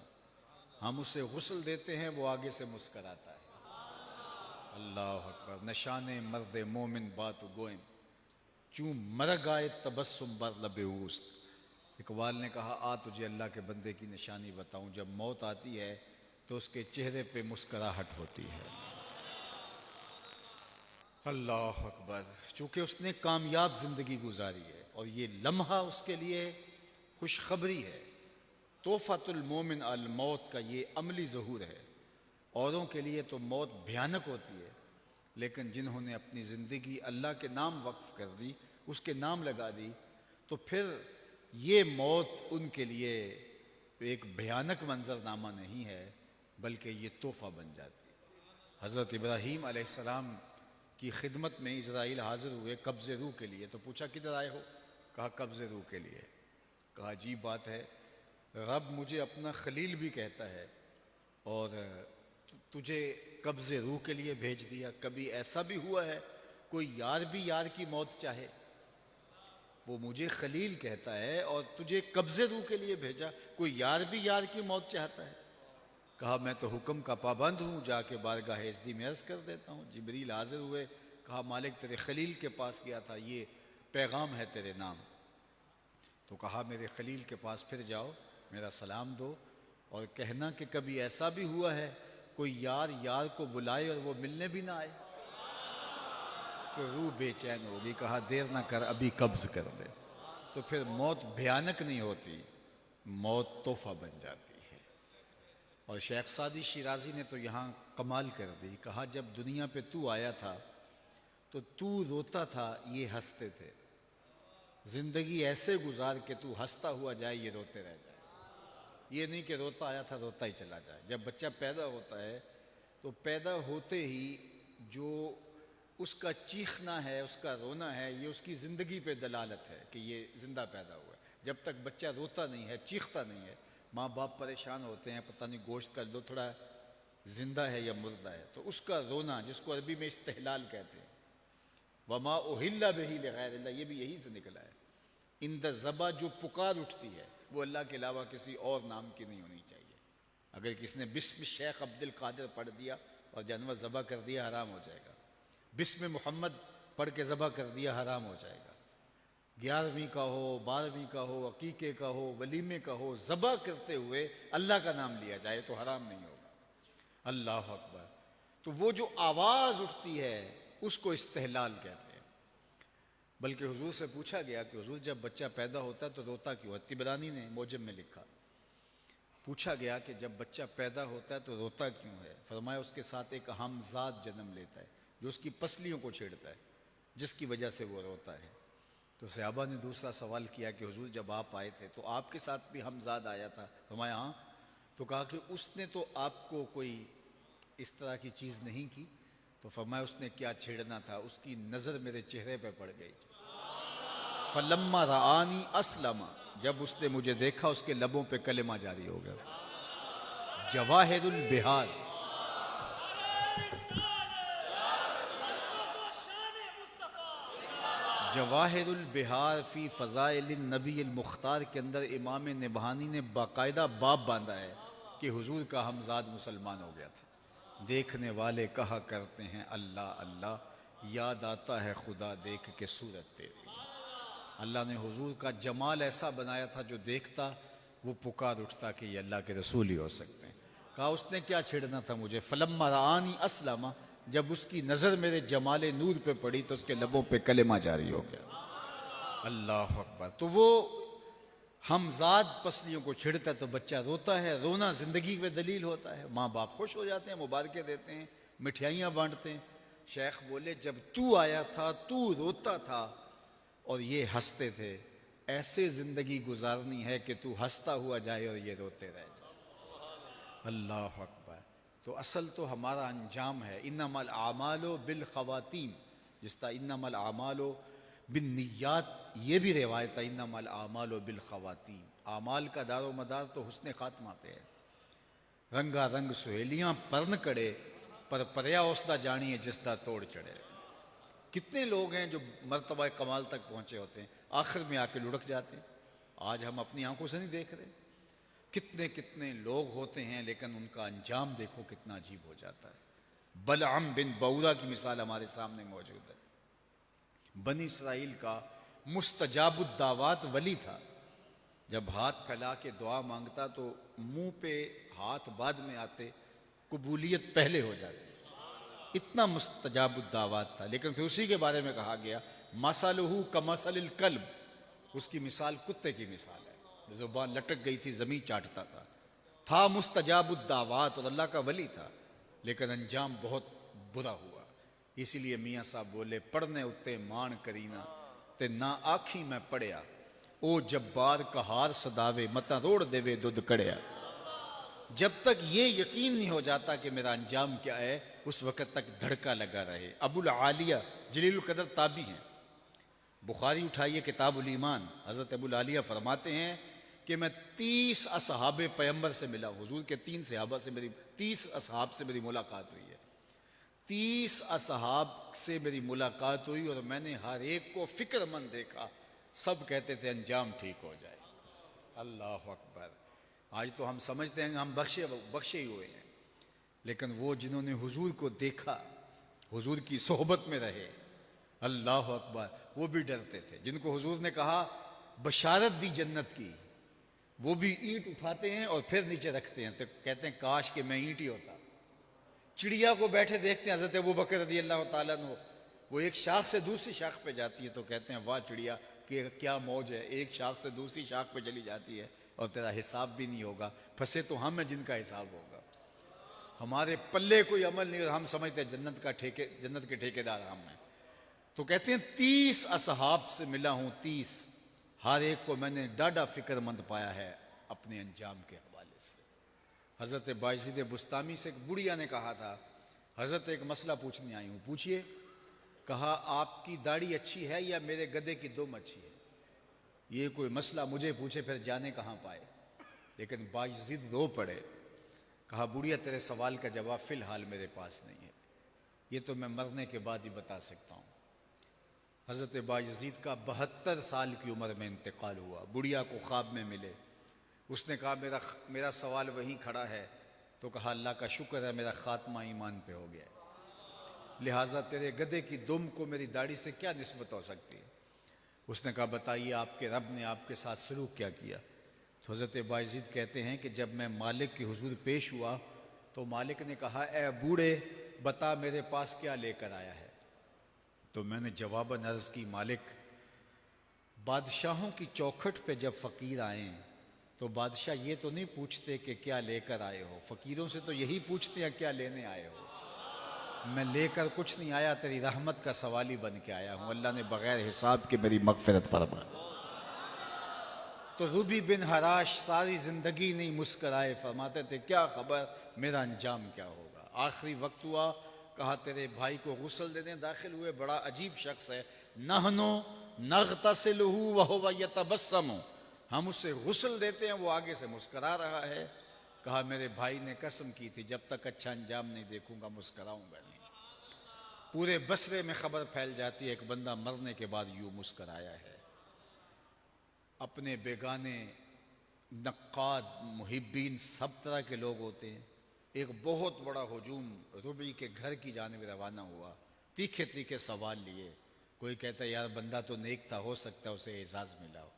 D: ہم اسے غسل دیتے ہیں وہ آگے سے مسکراتا ہے۔ اللہ اکبر! نشان مرد مومن بات گوئم، چوں مرگ آئے تبسم بر لب اوست۔ اقبال نے کہا آ تجھے اللہ کے بندے کی نشانی بتاؤں، جب موت آتی ہے تو اس کے چہرے پہ مسکراہٹ ہوتی ہے۔ اللہ اکبر! چونکہ اس نے کامیاب زندگی گزاری ہے اور یہ لمحہ اس کے لیے خوشخبری ہے۔ تحفۃ المومن الموت کا یہ عملی ظہور ہے۔ اوروں کے لیے تو موت بھیانک ہوتی ہے، لیکن جنہوں نے اپنی زندگی اللہ کے نام وقف کر دی، اس کے نام لگا دی، تو پھر یہ موت ان کے لیے ایک بھیانک منظرنامہ نہیں ہے بلکہ یہ تحفہ بن جاتی ہے۔ حضرت ابراہیم علیہ السلام کی خدمت میں اسرائیل حاضر ہوئے قبض روح کے لیے، تو پوچھا کدھر آئے ہو؟ کہا قبض روح کے لیے۔ کہا عجیب بات ہے، رب مجھے اپنا خلیل بھی کہتا ہے اور تجھے قبض روح کے لیے بھیج دیا۔ کبھی ایسا بھی ہوا ہے کوئی یار بھی یار کی موت چاہے؟ وہ مجھے خلیل کہتا ہے اور تجھے قبض روح کے لیے بھیجا، کوئی یار بھی یار کی موت چاہتا ہے؟ کہا میں تو حکم کا پابند ہوں، جا کے بارگاہ عزدی میں عرض کر دیتا ہوں۔ جبریل حاضر ہوئے، کہا مالک تیرے خلیل کے پاس گیا تھا، یہ پیغام ہے تیرے نام۔ تو کہا میرے خلیل کے پاس پھر جاؤ، میرا سلام دو اور کہنا کہ کبھی ایسا بھی ہوا ہے کوئی یار یار کو بلائے اور وہ ملنے بھی نہ آئے؟ تو روح بے چین ہوگی، کہا دیر نہ کر، ابھی قبض کر دے۔ تو پھر موت بھیانک نہیں ہوتی، موت تحفہ بن جاتی ہے۔ اور شیخ سعدی شیرازی نے تو یہاں کمال کر دی، کہا جب دنیا پہ تو آیا تھا تو تو روتا تھا، یہ ہنستے تھے۔ زندگی ایسے گزار کہ تو ہنستا ہوا جائے، یہ روتے رہ جائے۔ یہ نہیں کہ روتا آیا تھا روتا ہی چلا جائے۔ جب بچہ پیدا ہوتا ہے تو پیدا ہوتے ہی جو اس کا چیخنا ہے، اس کا رونا ہے، یہ اس کی زندگی پہ دلالت ہے کہ یہ زندہ پیدا ہوا ہے۔ جب تک بچہ روتا نہیں ہے، چیختا نہیں ہے، ماں باپ پریشان ہوتے ہیں، پتہ نہیں گوشت کا لتھڑا زندہ ہے یا مردہ ہے، تو اس کا رونا جس کو عربی میں استحلال کہتے ہیں، وما اہل بہ لغیر اللہ، یہ بھی یہی سے نکلا ہے۔ اندر ذبح جو پکار اٹھتی ہے وہ اللہ کے علاوہ کسی اور نام کی نہیں ہونی چاہیے۔ اگر کسی نے بسم شیخ عبد القادر پڑھ دیا اور جانور ذبح کر دیا، حرام ہو جائے گا۔ بسم محمد پڑھ کے ذبح کر دیا، حرام ہو جائے گا۔ 11ویں کا ہو، 12ویں کا ہو، عقیقے کا ہو، ولیمے کا ہو، ذبح کرتے ہوئے اللہ کا نام لیا جائے تو حرام نہیں ہوگا۔ اللہ اکبر۔ تو وہ جو آواز اٹھتی ہے اس کو استحلال کہتے ہیں۔ بلکہ حضور سے پوچھا گیا کہ حضور جب بچہ پیدا ہوتا ہے تو روتا کیوں ہے؟ طبرانی نے موجم میں لکھا، پوچھا گیا کہ جب بچہ پیدا ہوتا ہے تو روتا کیوں ہے؟ فرمایا اس کے ساتھ ایک ہمزاد جنم لیتا ہے جو اس کی پسلیوں کو چھیڑتا ہے، جس کی وجہ سے وہ روتا ہے۔ تو صحابہ نے دوسرا سوال کیا کہ حضور جب آپ آئے تھے تو آپ کے ساتھ بھی ہمزاد آیا تھا؟ فرمایا ہاں۔ تو کہا کہ اس نے تو آپ کو کوئی اس طرح کی چیز نہیں کی؟ تو فرمایا اس نے کیا چھیڑنا تھا، اس کی نظر میرے چہرے پہ پڑ گئی تھی۔ فلما رآنی اسلم، جب اس نے مجھے دیکھا اس کے لبوں پہ کلمہ جاری ہو گیا۔ جواہر البحار، جواہر البحار فی فضائل النبی المختار کے اندر امام نبہانی نے باقاعدہ باب باندھا ہے کہ حضور کا ہمزاد مسلمان ہو گیا تھا۔ دیکھنے والے کہا کرتے ہیں اللہ اللہ، یاد آتا ہے خدا دیکھ کے صورت تیری۔ اللہ نے حضور کا جمال ایسا بنایا تھا جو دیکھتا وہ پکار اٹھتا کہ یہ اللہ کے رسول ہی ہو سکتے ہیں۔ کہا اس نے کیا چھیڑنا تھا مجھے؟ فلما رآنی اسلم، جب اس کی نظر میرے جمال نور پہ پڑی تو اس کے لبوں پہ کلمہ جاری ہو گیا۔ اللہ اکبر۔ تو وہ ہمزاد پسلیوں کو چھڑتا ہے تو بچہ روتا ہے، رونا زندگی پہ دلیل ہوتا ہے۔ ماں باپ خوش ہو جاتے ہیں، مبارکیں دیتے ہیں، مٹھائیاں بانٹتے ہیں۔ شیخ بولے جب تو آیا تھا تو روتا تھا اور یہ ہنستے تھے، ایسے زندگی گزارنی ہے کہ تو ہنستا ہوا جائے اور یہ روتے رہ جائے۔ اللہ اکبر۔ تو اصل تو ہمارا انجام ہے، انما الاعمال بالخواتیم، جس طرح انما الاعمال بالنیات، یہ بھی روایت ہے انما الاعمال بالخواتیم۔ اعمال کا دار و مدار تو حسن خاتمہ پہ ہے۔ رنگا رنگ سہیلیاں پرن کڑے، پر پریا اوسدا جانی ہے جس دا توڑ چڑھے۔ کتنے لوگ ہیں جو مرتبہ کمال تک پہنچے ہوتے ہیں، آخر میں آ کے لڑک جاتے ہیں۔ آج ہم اپنی آنکھوں سے نہیں دیکھ رہے، کتنے کتنے لوگ ہوتے ہیں لیکن ان کا انجام دیکھو کتنا عجیب ہو جاتا ہے۔ بلعم بن بورا کی مثال ہمارے سامنے موجود ہے۔ بنی اسرائیل کا مستجاب الدعوات ولی تھا، جب ہاتھ پھیلا کے دعا مانگتا تو منہ پہ ہاتھ بعد میں آتے، قبولیت پہلے ہو جاتی، اتنا مستجاب الدعوات تھا۔ لیکن پھر اسی کے بارے میں کہا گیا مثلہ کمثل الکلب، اس کی مثال کتے کی مثال ہے، زبان لٹک گئی تھی، زمین چاٹتا تھا مستجاب الدعوات اور اللہ کا ولی تھا، لیکن انجام بہت برا ہوا۔ اسی لیے میاں صاحب بولے پڑھنے اتے مان کرینا تے نہ آکھی میں پڑھیا، او جبار کہار صداوے متا روڑ دیوے دودھ کڑیا. جب تک یہ یقین نہیں ہو جاتا کہ میرا انجام کیا ہے اس وقت تک دھڑکا لگا رہے. ابو العالیہ جلیل القدر تابعی ہیں. بخاری اٹھائیے کتاب الایمان. حضرت ابو العالیہ فرماتے ہیں کہ میں 30 اصحاب پیغمبر سے ملا. حضور کے 30 اصحاب سے میری ملاقات ہوئی ہے. 30 اصحاب سے میری ملاقات ہوئی اور میں نے ہر ایک کو فکر مند دیکھا. سب کہتے تھے انجام ٹھیک ہو جائے. اللہ اکبر. آج تو ہم سمجھتے ہیں کہ ہم بخشے ہی ہوئے ہیں، لیکن وہ جنہوں نے حضور کو دیکھا، حضور کی صحبت میں رہے، اللہ اکبر، وہ بھی ڈرتے تھے. جن کو حضور نے کہا بشارت دی جنت کی، وہ بھی اینٹ اٹھاتے ہیں اور پھر نیچے رکھتے ہیں تو کہتے ہیں کاش کہ میں اینٹ ہی ہوتا. چڑیا کو بیٹھے دیکھتے ہیں حضرت ابوبکر رضی اللہ تعالیٰ عنہ، وہ ایک شاخ سے دوسری شاخ پہ جاتی ہے تو کہتے ہیں واہ چڑیا کہ کیا موج ہے، ایک شاخ سے دوسری شاخ پہ چلی جاتی ہے اور تیرا حساب بھی نہیں ہوگا. پھنسے تو ہم ہیں جن کا حساب ہوگا. ہمارے پلے کوئی عمل نہیں اور ہم سمجھتے ہیں جنت کے ٹھیکیدار ہم ہیں. تو کہتے ہیں 30 اصحاب سے ملا ہوں. 30 ہر ایک کو میں نے ڈاڈا فکر مند پایا ہے اپنے انجام کے حوالے سے. حضرت بایزید بستامی سے ایک بڑھیا نے کہا تھا حضرت ایک مسئلہ پوچھنے آئی ہوں. پوچھئے. کہا آپ کی داڑھی اچھی ہے یا میرے گدے کی دم اچھی ہے؟ یہ کوئی مسئلہ مجھے پوچھے پھر جانے کہاں پائے. لیکن بایزید رو پڑے. کہا بڑھیا تیرے سوال کا جواب فی الحال میرے پاس نہیں ہے، یہ تو میں مرنے کے بعد ہی بتا سکتا ہوں. حضرت بایزید کا 72 سال کی عمر میں انتقال ہوا. بڑھیا کو خواب میں ملے. اس نے کہا میرا سوال وہیں کھڑا ہے. تو کہا اللہ کا شکر ہے میرا خاتمہ ایمان پہ ہو گیا ہے، لہٰذا تیرے گدے کی دم کو میری داڑھی سے کیا نسبت ہو سکتی ہے؟ اس نے کہا بتائیے آپ کے رب نے آپ کے ساتھ سلوک کیا کیا؟ تو حضرت بایزید کہتے ہیں کہ جب میں مالک کے حضور پیش ہوا تو مالک نے کہا اے بوڑھے بتا میرے پاس کیا لے کر آیا ہے. تو میں نے جواباً عرض کی مالک بادشاہوں کی چوکھٹ پہ جب فقیر آئیں تو بادشاہ یہ تو نہیں پوچھتے کہ کیا لے کر آئے ہو، فقیروں سے تو یہی پوچھتے ہیں کیا لینے آئے ہو. میں لے کر کچھ نہیں آیا، تیری رحمت کا سوالی بن کے آیا ہوں. اللہ نے بغیر حساب کے میری مغفرت فرما. تو ربی بن حراش ساری زندگی نہیں مسکرائے، فرماتے تھے کیا خبر میرا انجام کیا ہوگا. آخری وقت ہوا، کہا تیرے بھائی کو غسل دینے داخل ہوئے. بڑا عجیب شخص ہے. نحنو نغتسلہ وہو یتبسم، ہم اسے غسل دیتے ہیں وہ آگے سے مسکرا رہا ہے. کہا میرے بھائی نے قسم کی تھی جب تک اچھا انجام نہیں دیکھوں گا مسکراؤں گا نہیں. پورے بصرے میں خبر پھیل جاتی ہے ایک بندہ مرنے کے بعد یوں مسکرایا ہے. اپنے بیگانے، نقاد، محبین سب طرح کے لوگ ہوتے ہیں. ایک بہت بڑا ہجوم ربی کے گھر کی جانب روانہ ہوا. تیکھے تیکھے سوال لیے. کوئی کہتا ہے یار بندہ تو نیک تھا، ہو سکتا ہے اسے اعزاز ملا ہو.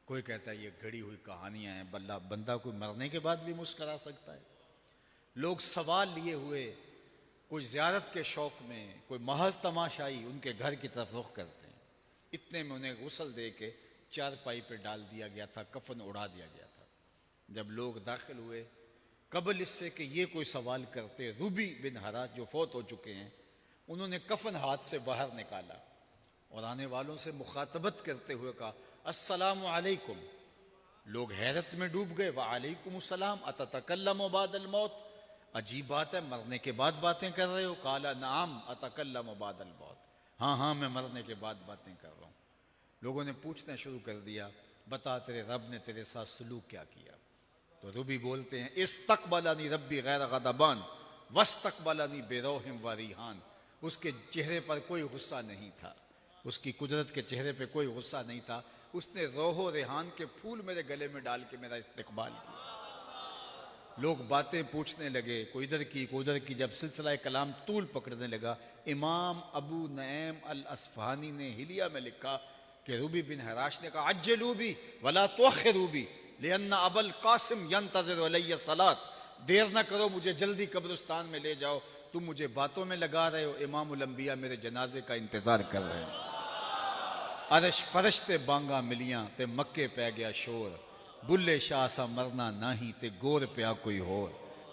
D: کوئی کہتا ہے یہ گھڑی ہوئی کہانیاں ہیں، بندہ کوئی مرنے کے بعد بھی مسکرا سکتا ہے. لوگ سوال لیے ہوئے، کوئی زیارت کے شوق میں، کوئی محض تماشائی ان کے گھر کی طرف رخ کرتے ہیں. اتنے میں انہیں غسل دے کے چارپائی پہ ڈال دیا گیا تھا، کفن اڑا دیا گیا تھا. جب لوگ داخل ہوئے قبل اس سے کہ یہ کوئی سوال کرتے، ربی بن حراش جو فوت ہو چکے ہیں انہوں نے کفن ہاتھ سے باہر نکالا اور آنے والوں سے مخاطبت کرتے ہوئے کہا السلام علیکم. لوگ حیرت میں ڈوب گئے. وعلیکم السلام اتتکلم بعد الموت، عجیب بات ہے مرنے کے بعد باتیں کر رہے ہو. قال نعم اتکلم بعد الموت، ہاں میں مرنے کے بعد باتیں کر رہا ہوں. لوگوں نے پوچھنا شروع کر دیا بتا تیرے رب نے تیرے ساتھ سلوک کیا کیا؟ تو ربی بولتے ہیں استقبلنی ربی غیر غضبان واستقبلنی بروح و ریحان. اس کے چہرے پر کوئی غصہ نہیں تھا، اس کی قدرت کے چہرے پہ کوئی غصہ نہیں تھا. اس نے روح و ریحان کے پھول میرے گلے میں ڈال کے میرا استقبال کیا. لوگ باتیں پوچھنے لگے، کوئی ادھر کی کوئی ادھر کی. جب سلسلہ کلام طول پکڑنے لگا، امام ابو نعیم الاصفہانی نے حلیہ میں لکھا کہ ربی بن حراش نے کہا عجلوا بی ولا تؤخروا بی لأن ابا القاسم ينتظر علی الصلاۃ. دیر نہ کرو مجھے جلدی قبرستان میں لے جاؤ، تم مجھے باتوں میں لگا رہے ہو، امام الانبیاء میرے جنازے کا انتظار کر رہے ہیں. عرش فرش تے بانگا ملیاں تے مکے پہ گیا شور، بلے شاہ سا مرنا نہیں تے گور پیا کوئی ہور.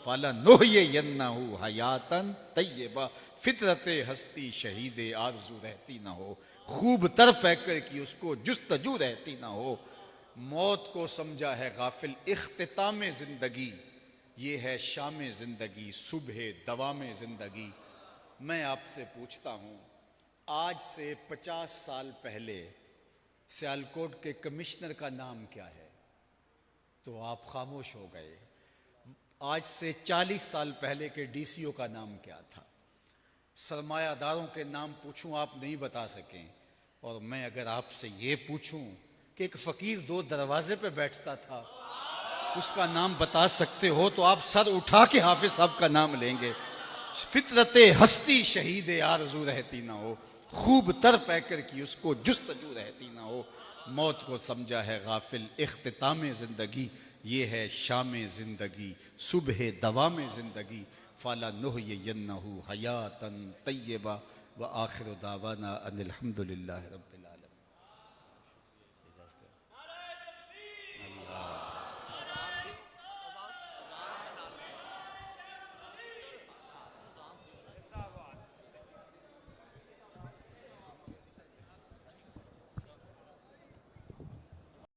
D: فالا نوحیے ینہو حیاتن طیبہ، فطرت ہستی شہید آرزو رہتی نہ ہو. خوب تر پیکر کی اس کو جستجو رہتی نہ ہو. موت کو سمجھا ہے غافل اختتام زندگی، یہ ہے شام زندگی صبح دوام زندگی۔ میں آپ سے پوچھتا ہوں، آج سے 50 سال پہلے سیالکوٹ کے کمشنر کا نام کیا ہے؟ تو آپ خاموش ہو گئے۔ آج سے 40 سال پہلے کے ڈی سی او کا نام کیا تھا؟ سرمایہ داروں کے نام پوچھوں آپ نہیں بتا سکیں، اور میں اگر آپ سے یہ پوچھوں کہ ایک فقیر 2 دروازے پہ بیٹھتا تھا، اس کا نام بتا سکتے ہو تو آپ سر اٹھا کے حافظ صاحب کا نام لیں گے۔ فطرت ہستی شہید آرزو رہتی نہ ہو، خوب تر پیکر کی اس کو جستجو رہتی نہ ہو۔ موت کو سمجھا ہے غافل اختتام زندگی، یہ ہے شام زندگی صبح دوام زندگی۔ فَلَنُحْيِيَنَّهُ حَيَاةً طَيِّبَةً وَآخِرُ دَعْوَانَا أَنِ الْحَمْدُ لِلَّهِ رَبِّ